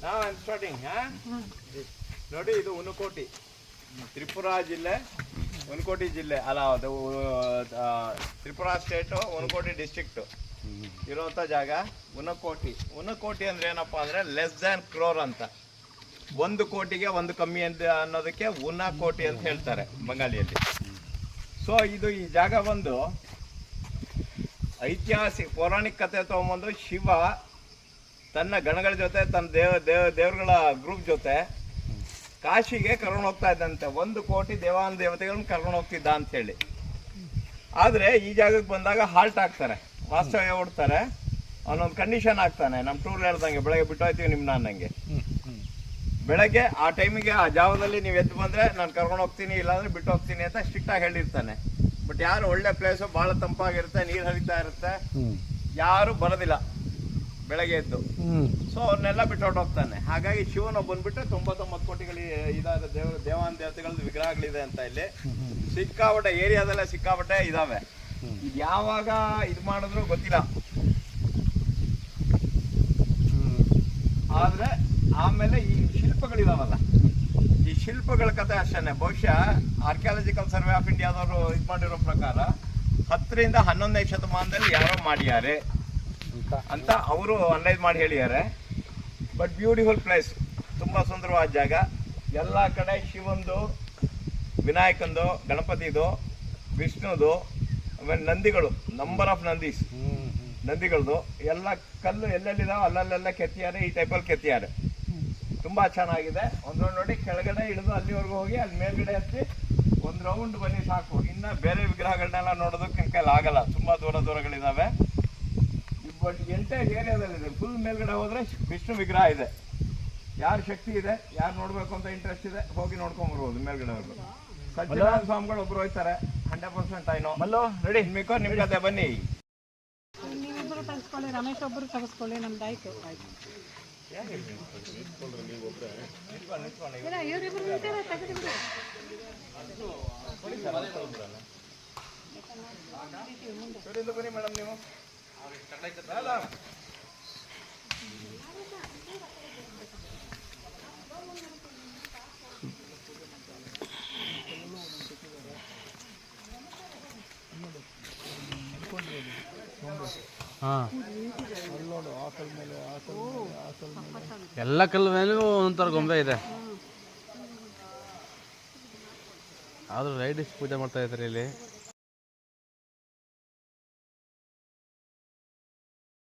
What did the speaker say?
ನಾವು ಸ್ಟಾರ್ಟಿಂಗ್ ನೋಡಿ, ಇದು ಉನಕೋಟಿ, ತ್ರಿಪುರಾ ಜಿಲ್ಲೆ, ಉನಕೋಟಿ ಜಿಲ್ಲೆ ಅಲ್ಲ, ಅದು ತ್ರಿಪುರಾ ಸ್ಟೇಟು, ಉನಕೋಟಿ ಡಿಸ್ಟ್ರಿಕ್ಟು ಇರೋಂಥ ಜಾಗ ಉನಕೋಟಿ. ಉನಕೋಟಿ ಅಂದರೆ ಏನಪ್ಪ ಅಂದರೆ ಲೆಸ್ ದ್ಯಾನ್ ಕ್ರೋರ್ ಅಂತ, 1 ಕೋಟಿಗೆ 1 ಕಮ್ಮಿ ಅಂತ ಅನ್ನೋದಕ್ಕೆ ಉನಕೋಟಿ ಅಂತ ಹೇಳ್ತಾರೆ ಬಂಗಾಳಿಯಲ್ಲಿ. ಸೊ ಇದು ಈ ಜಾಗ ಬಂದು ಐತಿಹಾಸಿಕ ಪೌರಾಣಿಕ ಕಥೆ ತೊಗೊಂಬಂದು ಶಿವ ತನ್ನ ಗಣಗಳ ಜೊತೆ, ತನ್ನ ದೇವರುಗಳ ಗ್ರೂಪ್ ಜೊತೆ ಕಾಶಿಗೆ ಕರ್ಕೊಂಡು ಹೋಗ್ತಾ ಇದ್ದಂತೆ. 1 ಕೋಟಿ ದೇವಾನು ದೇವತೆಗಳನ್ನ ಕರ್ಕೊಂಡು ಹೋಗ್ತಿದ್ದ ಅಂಥೇಳಿ. ಆದರೆ ಈ ಜಾಗಕ್ಕೆ ಬಂದಾಗ ಹಾಲ್ಟ್ ಆಗ್ತಾರೆ, ವಾಸ್ತವ್ಯ ಓಡ್ತಾರೆ. ಅವನೊಂದು ಕಂಡೀಷನ್ ಆಗ್ತಾನೆ, ನಮ್ಮ ಟೂರ್ ಹೇಳ್ದಂಗೆ ಬೆಳಗ್ಗೆ ಬಿಟ್ಟು ಹೋಗ್ತೀವಿ ನಿಮ್ಮನ್ನ ಅನ್ನಂಗೆ. ಬೆಳಗ್ಗೆ ಆ ಟೈಮಿಗೆ ಆ ಜಾವದಲ್ಲಿ ನೀವು ಎದ್ದು ಬಂದರೆ ನಾನು ಕರ್ಕೊಂಡು ಹೋಗ್ತೀನಿ, ಇಲ್ಲಾಂದರೆ ಬಿಟ್ಟು ಹೋಗ್ತೀನಿ ಅಂತ ಸ್ಟ್ರಿಕ್ಟಾಗಿ ಹೇಳಿರ್ತಾನೆ. ಬಟ್ ಯಾರು ಒಳ್ಳೆ ಪ್ಲೇಸು, ಭಾಳ ತಂಪಾಗಿರುತ್ತೆ, ನೀರು ಹರಿತಾ ಇರುತ್ತೆ, ಯಾರು ಬರೋದಿಲ್ಲ ಬೆಳಗ್ಗೆ ಎದ್ದು. ಸೊ ಅವ್ರನ್ನೆಲ್ಲ ಬಿಟ್ಟು ಹೊರಟೋಗ್ತಾನೆ. ಹಾಗಾಗಿ ಶಿವನ ಬಂದ್ಬಿಟ್ಟು 99 ಕೋಟಿಗಳು ಇದಾದ ದೇವಾನ ದೇವತೆಗಳದ್ದು ವಿಗ್ರಹಗಳಿದೆ ಅಂತ ಇಲ್ಲಿ ಸಿಕ್ಕಾಪಟ್ಟೆ ಏರಿಯಾದಲ್ಲೇ ಸಿಕ್ಕಾಪಟ್ಟೆ ಇದಾವೆ. ಇದು ಯಾವಾಗ ಇದು ಮಾಡಿದ್ರು ಗೊತ್ತಿಲ್ಲ. ಆದರೆ ಆಮೇಲೆ ಈ ಶಿಲ್ಪಗಳಿದಾವಲ್ಲ, ಈ ಶಿಲ್ಪಗಳ ಕಥೆ ಅಷ್ಟೇ. ಬಹುಶಃ ಆರ್ಕಿಯಾಲಜಿಕಲ್ ಸರ್ವೆ ಆಫ್ ಇಂಡಿಯಾದವರು ಇದು ಮಾಡಿರೋ ಪ್ರಕಾರ 10 ರಿಂದ 11ನೇ ಶತಮಾನದಲ್ಲಿ ಯಾರೋ ಮಾಡ್ಯಾರೆ ಅಂತ ಅವರು ಅನಲೈಸ್ ಮಾಡಿ ಹೇಳಿದ್ದಾರೆ. ಬಟ್ ಬ್ಯೂಟಿಫುಲ್ ಪ್ಲೇಸ್, ತುಂಬ ಸುಂದರವಾದ ಜಾಗ. ಎಲ್ಲ ಕಡೆ ಶಿವಂದು, ವಿನಾಯಕಂದು, ಗಣಪತಿದು, ವಿಷ್ಣುದು, ಆಮೇಲೆ ನಂದಿಗಳು, ನಂಬರ್ ಆಫ್ ನಂದಿಗಳದು ಎಲ್ಲ ಕಲ್ಲು ಎಲ್ಲೆಲ್ಲಿದಾವೆ ಅಲ್ಲಲ್ಲೆಲ್ಲ ಕೆತ್ತಿದ್ದಾರೆ. ಈ ಟೈಪಲ್ಲಿ ಕೆತ್ತಿದ್ದಾರೆ, ತುಂಬ ಚೆನ್ನಾಗಿದೆ. ಒಂದು ರೌಂಡ್ ನೋಡಿ, ಕೆಳಗಡೆ ಇಳಿದು ಅಲ್ಲಿವರೆಗೂ ಹೋಗಿ ಅಲ್ಲಿ ಮೇಲ್ಗಡೆ ಹತ್ತಿ 1 ರೌಂಡ್ ಬನ್ನಿ ಸಾಕು. ಇನ್ನು ಬೇರೆ ವಿಗ್ರಹಗಳನ್ನೆಲ್ಲ ನೋಡೋದಕ್ಕೆ ನನ್ನ ಕೈಲಿ ಆಗಲ್ಲ, ತುಂಬ ದೂರಗಳಿದ್ದಾವೆ. ಬಟ್ ಎಂಟೈರ್ ಏರಿಯಾದಲ್ಲಿದೆ. ಫುಲ್ ಮೇಲ್ಗಡೆ ಹೋದರೆ ವಿಷ್ಣು ವಿಗ್ರಹ ಇದೆ. ಯಾರು ಶಕ್ತಿ ಇದೆ, ಯಾರು ನೋಡಬೇಕು ಅಂತ ಇಂಟ್ರೆಸ್ಟ್ ಇದೆ, ಹೋಗಿ ನೋಡ್ಕೊಂಬರ್ಬೋದು ಮೇಲ್ಗಡೆವರೆಗೂ. ಸಜ್ಜನಾಥ ಸ್ವಾಮಿಗಳು ಒಬ್ರು ಹೋಯ್ತಾರೆ, 100% ಆಯ್ನೋ. ಮಲ್ಲೋ ರೆಡಿ, ನಿಮ್ಮಿಕೋ ನಿಮ್ಮ ಕತೆ ಬನ್ನಿ. ನೀವಿಬ್ಬರು ತರಿಸ್ಕೊಳ್ಳಿ, ರಮೇಶ್ ಒಬ್ಬರು ತರಿಸ್ಕೊಳ್ಳಿ, ನಮ್ದಾಯ್ತು. ಆಯ್ತು, ಇವರಿಬ್ರು ನಿಂತಾರೆ, ತೆಗೆದುಬಿಡಿ. ಬನ್ನಿ ಮೇಡಮ್, ನೀವು ಎಲ್ಲ ಕಲ್ಲು ಮೇಲೂ ಒಂಥರ ಗೊಂಬೆ ಇದೆ. ಆದರೂ ರೈಡಿಸ್ ಪೂಜೆ ಮಾಡ್ತಾ ಇದ್ದಾರೆ ಇಲ್ಲಿ.